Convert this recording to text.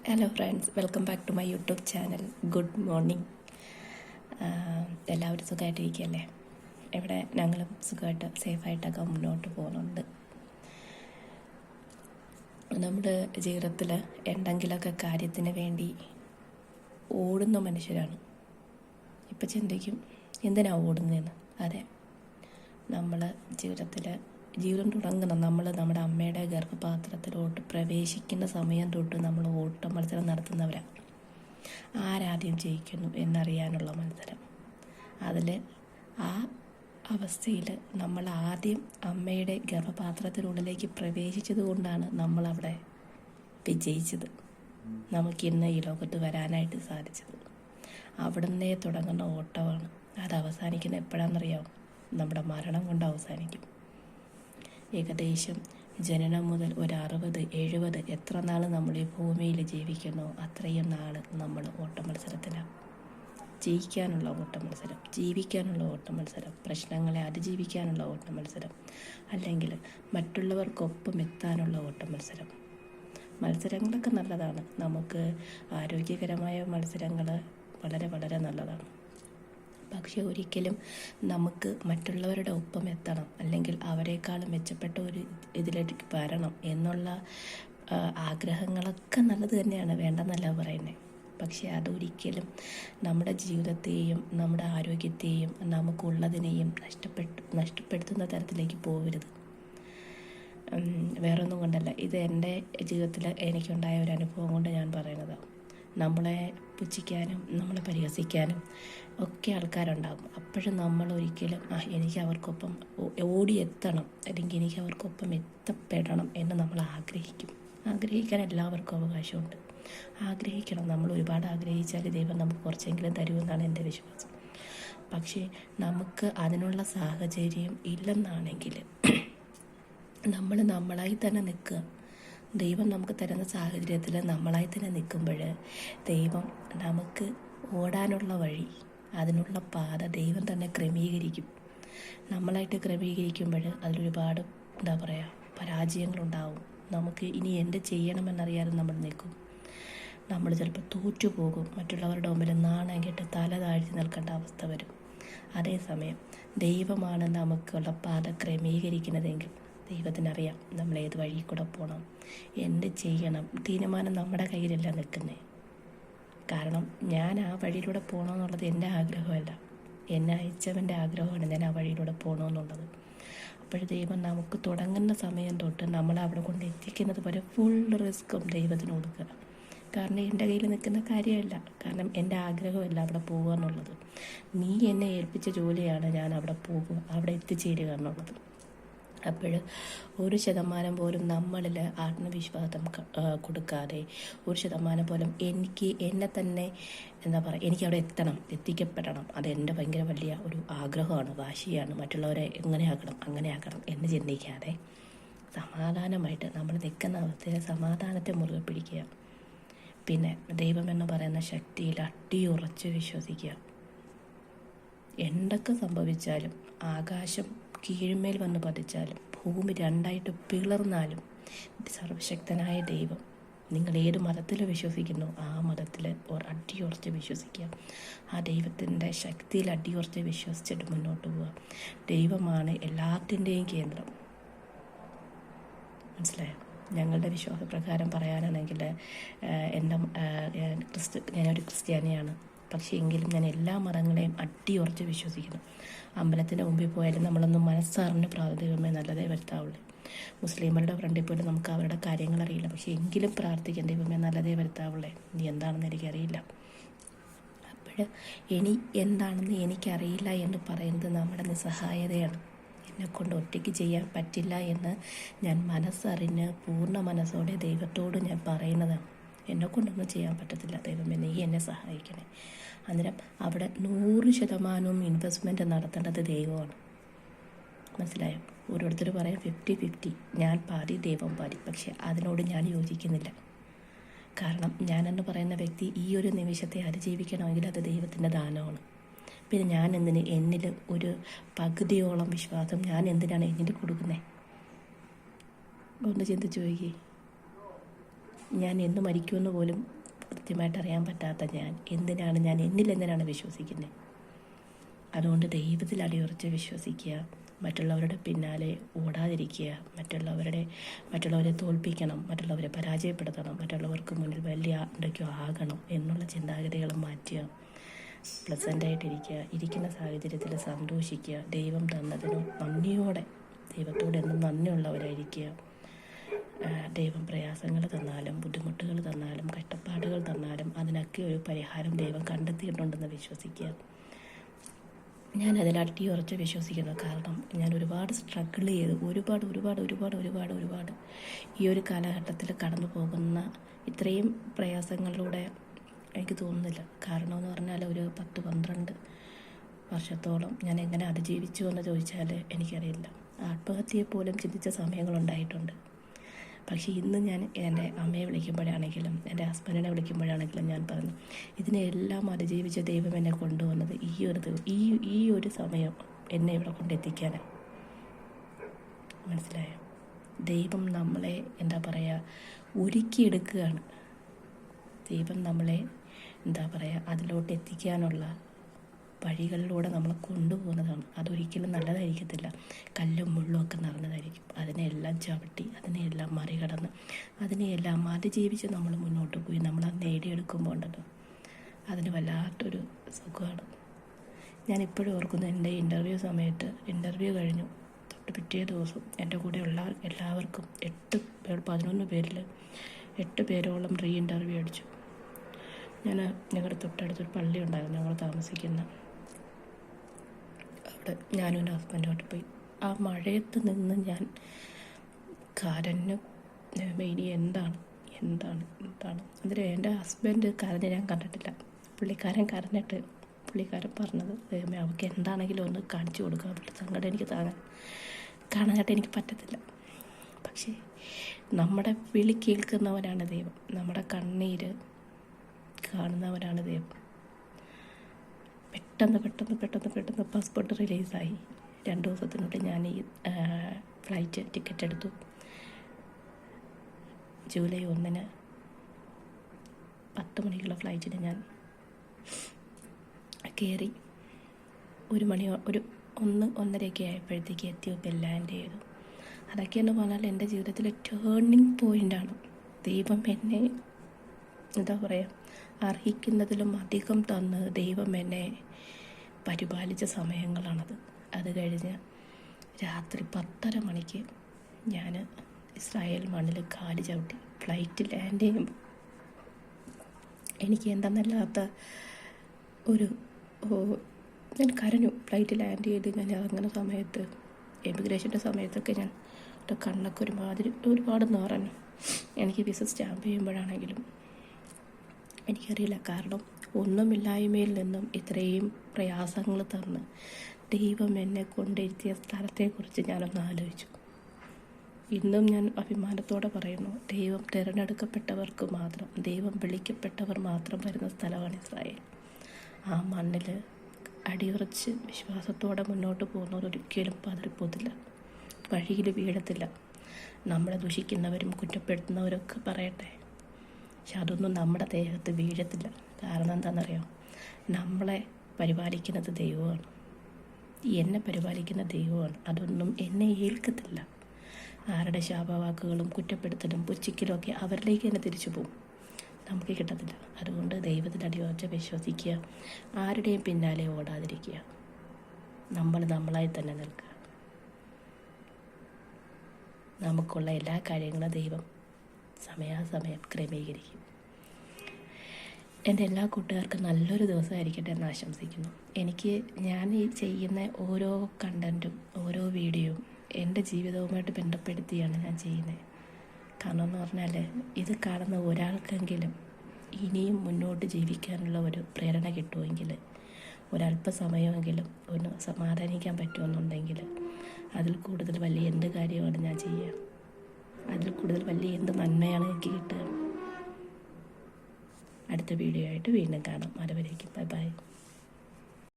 Hello friends, welcome back to my YouTube channel. Good morning. എല്ലാവരും സുഖമായിട്ടിരിക്കുകയല്ലേ? ഇവിടെ ഞങ്ങളും സുഖമായിട്ട് സേഫായിട്ടൊക്കെ മുന്നോട്ട് പോകുന്നുണ്ട്. നമ്മുടെ ജീവിതത്തിൽ എന്തെങ്കിലുമൊക്കെ കാര്യത്തിന് വേണ്ടി ഓടുന്ന മനുഷ്യരാണ്. ഇപ്പം ചിന്തിക്കും, എന്തിനാ ഓടുന്നതെന്ന്. അതെ, നമ്മൾ ജീവിതം തുടങ്ങുന്ന നമ്മുടെ അമ്മയുടെ ഗർഭപാത്രത്തിലോട്ട് പ്രവേശിക്കുന്ന സമയം തൊട്ട് നമ്മൾ ഓട്ട മത്സരം നടത്തുന്നവരാണ്. ആരാദ്യം ജയിക്കുന്നു എന്നറിയാനുള്ള മത്സരം. അതിൽ ആ അവസ്ഥയിൽ നമ്മൾ ആദ്യം അമ്മയുടെ ഗർഭപാത്രത്തിനുള്ളിലേക്ക് പ്രവേശിച്ചത് കൊണ്ടാണ് നമ്മളവിടെ വിജയിച്ചത്. നമുക്കിന്ന് ഈ ലോകത്ത് വരാനായിട്ട് സാധിച്ചത്. അവിടുന്നേ തുടങ്ങുന്ന ഓട്ടമാണ്. അത് അവസാനിക്കുന്ന എപ്പോഴാണെന്നറിയാമോ? നമ്മുടെ മരണം കൊണ്ട് അവസാനിക്കും. ഏകദേശം ജനനം മുതൽ ഒരു 60-70 എത്ര നാൾ നമ്മൾ ഈ ഭൂമിയിൽ ജീവിക്കുന്നോ അത്രയും നാൾ നമ്മൾ ഓട്ടമത്സരത്തിലാണ്. ജയിക്കാനുള്ള ഓട്ടമത്സരം, ജീവിക്കാനുള്ള ഓട്ടമത്സരം, പ്രശ്നങ്ങളെ അതിജീവിക്കാനുള്ള ഓട്ടമത്സരം, അല്ലെങ്കിൽ മറ്റുള്ളവർക്കൊപ്പം എത്താനുള്ള ഓട്ടമത്സരം. മത്സരങ്ങളൊക്കെ നല്ലതാണ്. നമുക്ക് ആരോഗ്യകരമായ മത്സരങ്ങൾ വളരെ വളരെ നല്ലതാണ്. പക്ഷെ ഒരിക്കലും നമുക്ക് മറ്റുള്ളവരുടെ ഒപ്പം എത്തണം, അല്ലെങ്കിൽ അവരെക്കാളും മെച്ചപ്പെട്ട ഒരു ഇതിലേക്ക് വരണം എന്നുള്ള ആഗ്രഹങ്ങളൊക്കെ നല്ലത് തന്നെയാണ്, വേണ്ടെന്നല്ല പറയുന്നത്. പക്ഷെ അതൊരിക്കലും നമ്മുടെ ജീവിതത്തെയും നമ്മുടെ ആരോഗ്യത്തെയും നമുക്കുള്ളതിനെയും നഷ്ടപ്പെടുത്തുന്ന തരത്തിലേക്ക് പോകരുത്. വേറൊന്നും കൊണ്ടല്ല, ഇത് എൻ്റെ ജീവിതത്തിൽ എനിക്കുണ്ടായ ഒരു അനുഭവം കൊണ്ട് ഞാൻ പറയുന്നതാണ്. നമ്മളെ പുച്ഛിക്കാനും നമ്മളെ പരിഹസിക്കാനും ഒക്കെ ആൾക്കാരുണ്ടാകും. അപ്പോഴും നമ്മൾ ഒരിക്കലും എനിക്ക് അവർക്കൊപ്പം ഓടിയെത്തണം, അല്ലെങ്കിൽ എനിക്ക് അവർക്കൊപ്പം എത്തപ്പെടണം എന്ന് നമ്മൾ ആഗ്രഹിക്കാൻ എല്ലാവർക്കും അവകാശമുണ്ട്. ആഗ്രഹിക്കണം. നമ്മൾ ഒരുപാട് ആഗ്രഹിച്ചാൽ ദൈവം നമുക്ക് കുറച്ചെങ്കിലും തരുമെന്നാണ് എൻ്റെ വിശ്വാസം. പക്ഷേ നമുക്ക് അതിനുള്ള സാഹചര്യം ഇല്ലെന്നാണെങ്കിൽ നമ്മൾ നമ്മളായി തന്നെ നിൽക്കുക. ദൈവം നമുക്ക് തരുന്ന സാഹചര്യത്തിൽ നമ്മളായി തന്നെ നിൽക്കുമ്പോൾ ദൈവം നമുക്ക് ഓടാനുള്ള വഴി, അതിനുള്ള പാത ദൈവം തന്നെ ക്രമീകരിക്കും. നമ്മളായിട്ട് ക്രമീകരിക്കുമ്പോൾ അതിലൊരുപാട് പരാജയങ്ങളുണ്ടാവും. നമുക്ക് ഇനി എന്ത് ചെയ്യണമെന്നറിയാതെ നമ്മൾ നിൽക്കും. നമ്മൾ ചിലപ്പോൾ തോറ്റുപോകും. മറ്റുള്ളവരുടെ മുമ്പിൽ നാണം കെട്ട് തല താഴ്ത്തി നിൽക്കേണ്ട അവസ്ഥ വരും. അതേസമയം ദൈവമാണ് നമുക്കുള്ള പാത ക്രമീകരിക്കുന്നതെങ്കിൽ ദൈവത്തിനറിയാം നമ്മൾ ഏത് വഴി കൂടെ പോകണം, എന്ത് ചെയ്യണം. തീരുമാനം നമ്മുടെ കയ്യിലല്ല നിൽക്കുന്നത്. കാരണം ഞാൻ ആ വഴിയിലൂടെ പോകണമെന്നുള്ളത് എൻ്റെ ആഗ്രഹമല്ല, എന്നെ അയച്ചവൻ്റെ ആഗ്രഹമാണ് ഞാൻ ആ വഴിയിലൂടെ പോകണമെന്നുള്ളത്. അപ്പോൾ ദൈവം നമുക്ക് തുടങ്ങുന്ന സമയം തൊട്ട് നമ്മളെ അവിടെ കൊണ്ട് എത്തിക്കുന്നത് വരെ ഫുൾ റിസ്ക്കും ദൈവത്തിന് കൊടുക്കുക. കാരണം എൻ്റെ കയ്യിൽ നിൽക്കുന്ന കാര്യമല്ല, കാരണം എൻ്റെ ആഗ്രഹമല്ല അവിടെ പോകുക എന്നുള്ളത്. നീ എന്നെ ഏൽപ്പിച്ച ജോലിയാണ് ഞാൻ അവിടെ പോകുക, അവിടെ എത്തിച്ചേരുക എന്നുള്ളത്. അപ്പോൾ 1% പോലും നമ്മളിൽ ആത്മവിശ്വാസം കൊടുക്കാതെ, 1% പോലും എന്നെ തന്നെ എനിക്ക് അവിടെ എത്തിക്കപ്പെടണം, അതെൻ്റെ ഭയങ്കര വലിയ ഒരു ആഗ്രഹമാണ്, വാശിയാണ്, മറ്റുള്ളവരെ എങ്ങനെ ആക്കണം എന്ന് ചിന്തിക്കാതെ സമാധാനമായിട്ട് നമ്മൾ നിൽക്കുന്ന അവസ്ഥയിൽ സമാധാനത്തെ മുറുകെ പിടിക്കുക. പിന്നെ ദൈവം എന്ന് പറയുന്ന ശക്തിയിൽ അടിയുറച്ച് വിശ്വസിക്കുക. എന്തൊക്കെ സംഭവിച്ചാലും, ആകാശം കീഴ്മേൽ വന്ന് പതിച്ചാലും, ഭൂമി രണ്ടായിട്ട് പിളർന്നാലും, സർവശക്തനായ ദൈവം, നിങ്ങൾ ഏത് മതത്തിൽ വിശ്വസിക്കുന്നു ആ മതത്തിൽ അടിയുറച്ച് വിശ്വസിക്കുക. ആ ദൈവത്തിൻ്റെ ശക്തിയിൽ അടിയുറച്ച് വിശ്വസിച്ചിട്ട് മുന്നോട്ട് പോവുക. ദൈവമാണ് എല്ലാത്തിൻ്റെയും കേന്ദ്രം. മനസ്സിലായോ? ഞങ്ങളുടെ വിശ്വാസപ്രകാരം പറയാനാണെങ്കിൽ ഞാനൊരു ക്രിസ്ത്യാനിയാണ്. പക്ഷേ എങ്കിലും ഞാൻ എല്ലാ മതങ്ങളെയും അടിയുറച്ച് വിശ്വസിക്കുന്നു. അമ്പലത്തിൻ്റെ മുമ്പിൽ പോയാലും നമ്മളൊന്ന് മനസ്സറിഞ്ഞ് പ്രാർത്ഥിക്കുമ്പോൾ നല്ലതേ വരുത്താവുള്ളൂ. മുസ്ലിമുകളുടെ ഫ്രണ്ടിൽ പോലും നമുക്ക് അവരുടെ കാര്യങ്ങൾ അറിയില്ല, പക്ഷേ എങ്കിലും പ്രാർത്ഥിക്കാൻ ദൈവമേ നല്ലതേ വരുത്താവുള്ളേ. നീ എന്താണെന്ന് എനിക്കറിയില്ല. അപ്പോൾ എന്താണെന്ന് എനിക്കറിയില്ല എന്ന് പറയുന്നത് നമ്മുടെ നിസ്സഹായതയാണ്. എന്നെക്കൊണ്ട് ഒറ്റയ്ക്ക് ചെയ്യാൻ പറ്റില്ല എന്ന് ഞാൻ മനസ്സറിഞ്ഞ് പൂർണ്ണ മനസ്സോടെ ദൈവത്തോട് ഞാൻ പറയുന്നതാണ്. എന്നെക്കൊണ്ടൊന്നും ചെയ്യാൻ പറ്റത്തില്ല, ദൈവമേ നീ എന്നെ സഹായിക്കണേ. അന്നേരം അവിടെ 100% ഇൻവെസ്റ്റ്മെൻറ്റ് നടത്തേണ്ടത് ദൈവമാണ്. മനസ്സിലായോ? ഓരോരുത്തർ പറയും 50-50, ഞാൻ പാതി ദൈവം പാതി. പക്ഷെ അതിനോട് ഞാൻ യോജിക്കുന്നില്ല. കാരണം ഞാനെന്ന് പറയുന്ന വ്യക്തി ഈ ഒരു നിമിഷത്തെ അതിജീവിക്കണമെങ്കിൽ അത് ദൈവത്തിൻ്റെ ദാനമാണ്. പിന്നെ ഞാൻ എന്നിൽ ഒരു പകുതിയോളം വിശ്വാസം ഞാൻ എന്തിനാണ് എന്നിൽ കൊടുക്കുന്നത്? ഒന്ന് ചിന്തിച്ച് നോക്കി. ഞാൻ എന്ന് മരിക്കുമെന്ന് പോലും കൃത്യമായിട്ട് അറിയാൻ പറ്റാത്ത ഞാൻ എന്നിലെന്തിനാണ് വിശ്വസിക്കുന്നത്? അതുകൊണ്ട് ദൈവത്തിൽ അടിയുറച്ച് വിശ്വസിക്കുക, മറ്റുള്ളവരുടെ പിന്നാലെ ഓടാതിരിക്കുക, മറ്റുള്ളവരെ തോൽപ്പിക്കണം, മറ്റുള്ളവരെ പരാജയപ്പെടുത്തണം, മറ്റുള്ളവർക്ക് മുന്നിൽ വലിയ എന്തൊക്കെയോ ആകണം എന്നുള്ള ചിന്താഗതികൾ മാറ്റുക. പ്ലസൻ്റായിട്ടിരിക്കുക, ഇരിക്കുന്ന സാഹചര്യത്തിൽ സന്തോഷിക്കുക, ദൈവം തന്നതിന് നന്ദിയോടെ ദൈവത്തോട് എന്നും നന്ദിയുള്ളവരായിരിക്കുക. ദൈവം പ്രയാസങ്ങൾ തന്നാലും ബുദ്ധിമുട്ടുകൾ തന്നാലും കഷ്ടപ്പാടുകൾ തന്നാലും അതിനൊക്കെ ഒരു പരിഹാരം ദൈവം കണ്ടെത്തിയിട്ടുണ്ടെന്ന് വിശ്വസിക്കുക. ഞാൻ അതിൽ അടിയുറച്ച് വിശ്വസിക്കുന്നു. കാരണം ഞാൻ ഒരുപാട് സ്ട്രഗിൾ ചെയ്ത് ഒരുപാട് ഈ ഒരു കാലഘട്ടത്തിൽ കടന്നു പോകുന്ന ഇത്രയും പ്രയാസങ്ങളിലൂടെ എനിക്ക് തോന്നുന്നില്ല. കാരണമെന്ന് പറഞ്ഞാൽ ഒരു 10-12 വർഷത്തോളം ഞാൻ എങ്ങനെ അതിജീവിച്ചു എന്ന് ചോദിച്ചാൽ എനിക്കറിയില്ല. ആത്മഹത്യയെപ്പോലും ചിന്തിച്ച സമയങ്ങളുണ്ടായിട്ടുണ്ട്. പക്ഷേ ഇന്ന് ഞാൻ എൻ്റെ അമ്മയെ വിളിക്കുമ്പോഴാണെങ്കിലും എൻ്റെ ഹസ്ബൻഡിനെ വിളിക്കുമ്പോഴാണെങ്കിലും ഞാൻ പറഞ്ഞു, ഇതിനെല്ലാം അതിജീവിച്ച ദൈവം എന്നെ കൊണ്ടുവന്നത് ഈ ഒരു സമയം എന്നെ ഇവിടെ കൊണ്ടെത്തിക്കാനാണ്. മനസ്സിലായോ? ദൈവം നമ്മളെ ഒരുക്കിയെടുക്കുകയാണ്. ദൈവം നമ്മളെ അതിലോട്ട് എത്തിക്കാനുള്ള വഴികളിലൂടെ നമ്മളെ കൊണ്ടുപോകുന്നതാണ്. അതൊരിക്കലും നല്ലതായിരിക്കത്തില്ല. കല്ലും മുള്ളും ഒക്കെ നിറഞ്ഞതായിരിക്കും. അതിനെല്ലാം ചവിട്ടി, അതിനെല്ലാം മറികടന്ന്, അതിനെയെല്ലാം അതിജീവിച്ച് നമ്മൾ മുന്നോട്ട് പോയി നമ്മളത് നേടിയെടുക്കുമ്പോൾ ഉണ്ടല്ലോ, അതിന് വല്ലാത്തൊരു സുഖമാണ്. ഞാനിപ്പോഴും ഓർക്കുന്നു, എൻ്റെ ഇൻ്റർവ്യൂ കഴിഞ്ഞു തൊട്ട് പിറ്റേ ദിവസം എൻ്റെ കൂടെയുള്ള എല്ലാവർക്കും 11 പേരിൽ 8 പേരോളം ഇൻ്റർവ്യൂ അടിച്ചു. ഞങ്ങളുടെ തൊട്ടടുത്തൊരു പള്ളി ഉണ്ടായിരുന്നു, ഞങ്ങൾ താമസിക്കുന്ന അവിടെ ഞാനും എൻ്റെ ഹസ്ബൻഡുമായിട്ട് പോയി. ആ മഴയത്ത് നിന്ന് ഞാൻ കരഞ്ഞു. ഇനി എന്താണ് അതിൽ എൻ്റെ ഹസ്ബൻഡ് കരഞ്ഞ് ഞാൻ കണ്ടിട്ടില്ല. പുള്ളിക്കാരൻ പറഞ്ഞത്, ദൈവമേ അവൾക്ക് എന്താണെങ്കിലും ഒന്ന് കാണിച്ചു കൊടുക്കുക, അവളുടെ സങ്കടം എനിക്ക് കാണാനായിട്ട് എനിക്ക് പറ്റത്തില്ല. പക്ഷേ നമ്മുടെ വിളി കേൾക്കുന്നവനാണ് ദൈവം, നമ്മുടെ കണ്ണീര് കാണുന്നവനാണ് ദൈവം. പെട്ടെന്ന് പാസ്പോർട്ട് റിലീസായി. 2 ദിവസത്തിനുള്ളിൽ ഞാൻ ഈ ഫ്ലൈറ്റ് ടിക്കറ്റ് എടുത്തു. ജൂലൈ 1 10 മണിക്കുള്ള ഫ്ലൈറ്റിന് ഞാൻ കയറി. 1:30 ആയപ്പോഴത്തേക്ക് എത്തിയോപ്യയിൽ ലാൻഡ് ചെയ്തു. അതൊക്കെയെന്ന് പറഞ്ഞാൽ എൻ്റെ ജീവിതത്തിലെ ടേണിംഗ് പോയിൻ്റാണ്. ദൈവം എന്നെ അർഹിക്കുന്നതിലും അധികം തന്ന് ദൈവം എന്നെ പരിപാലിച്ച സമയങ്ങളാണത്. അത് കഴിഞ്ഞ് രാത്രി 10:30 മണിക്ക് ഞാൻ ഇസ്രായേൽ മണ്ണിൽ കാല് ചവിട്ടി ഫ്ലൈറ്റ് ലാൻഡ് ചെയ്യുമ്പോൾ എനിക്ക് എന്തെന്നല്ലാത്ത ഞാൻ കരഞ്ഞു. ഫ്ലൈറ്റ് ലാൻഡ് ചെയ്ത് ഞാൻ ഇറങ്ങുന്ന സമയത്ത്, എമിഗ്രേഷൻ്റെ സമയത്തൊക്കെ ഞാൻ കണ്ണൊക്കെ ഒരുപാട് നിറഞ്ഞു. എനിക്ക് വിസ സ്റ്റാമ്പ് ചെയ്യുമ്പോഴാണെങ്കിലും എനിക്കറിയില്ല. കാരണം ഒന്നുമില്ലായ്മയിൽ നിന്നും ഇത്രയും പ്രയാസങ്ങൾ തന്ന് ദൈവം എന്നെ കൊണ്ടിരുത്തിയ സ്ഥലത്തെക്കുറിച്ച് ഞാനൊന്ന് ആലോചിച്ചു. ഇന്നും ഞാൻ അഭിമാനത്തോടെ പറയുന്നു, ദൈവം തിരഞ്ഞെടുക്കപ്പെട്ടവർക്ക് മാത്രം, ദൈവം വിളിക്കപ്പെട്ടവർ മാത്രം വരുന്ന സ്ഥലമാണ് ഇസ്രായേൽ. ആ മണ്ണിൽ അടിയുറച്ച് വിശ്വാസത്തോടെ മുന്നോട്ട് പോകുന്നവർ ഒരിക്കലും പതറിപ്പോത്തില്ല, വഴിയിൽ വീഴത്തില്ല. നമ്മളെ ദുഷിക്കുന്നവരും കുറ്റപ്പെടുത്തുന്നവരൊക്കെ പറയട്ടെ, പക്ഷെ അതൊന്നും നമ്മുടെ ദേഹത്ത് വീഴത്തില്ല. കാരണം എന്താണെന്നറിയാം? നമ്മളെ പരിപാലിക്കുന്നത് ദൈവമാണ്, എന്നെ പരിപാലിക്കുന്ന ദൈവമാണ്. അതൊന്നും എന്നെ ഏൽക്കത്തില്ല. ആരുടെ ശാപവാക്കുകളും കുറ്റപ്പെടുത്തലും പുച്ഛിക്കലും ഒക്കെ അവരിലേക്ക് തന്നെ തിരിച്ചു പോകും, നമുക്ക് കിട്ടത്തില്ല. അതുകൊണ്ട് ദൈവത്തിൽ അടിയുറച്ച് വിശ്വസിക്കുക, ആരുടെയും പിന്നാലെ ഓടാതിരിക്കുക, നമ്മളായി തന്നെ നിൽക്കുക. നമുക്കുള്ള എല്ലാ കാര്യങ്ങളും ദൈവം സമയാസമയം ക്രമീകരിക്കും. എൻ്റെ എല്ലാ കൂട്ടുകാർക്കും നല്ലൊരു ദിവസമായിരിക്കട്ടെ എന്ന് ആശംസിക്കുന്നു. ഞാൻ ഈ ചെയ്യുന്ന ഓരോ കണ്ടൻറ്റും ഓരോ വീഡിയോയും എൻ്റെ ജീവിതവുമായിട്ട് ബന്ധപ്പെടുത്തിയാണ് ഞാൻ ചെയ്യുന്നത്. കാരണം എന്ന് പറഞ്ഞാൽ ഇത് കാണുന്ന ഒരാൾക്കെങ്കിലും ഇനിയും മുന്നോട്ട് ജീവിക്കാനുള്ള ഒരു പ്രേരണ കിട്ടുമെങ്കിൽ, ഒരല്പസമയമെങ്കിലും ഒന്ന് സമാധാനിക്കാൻ പറ്റുമെന്നുണ്ടെങ്കിൽ, അതിൽ കൂടുതൽ വലിയ എന്ത് കാര്യമാണ് ഞാൻ ചെയ്യുക? അതിൽ കൂടുതൽ വലിയ എന്ത് നന്മയാണ് എനിക്ക് കിട്ടുക? അടുത്ത വീഡിയോ ആയിട്ട് വീണ്ടും കാണാം. അതുവരേക്കും ബൈ.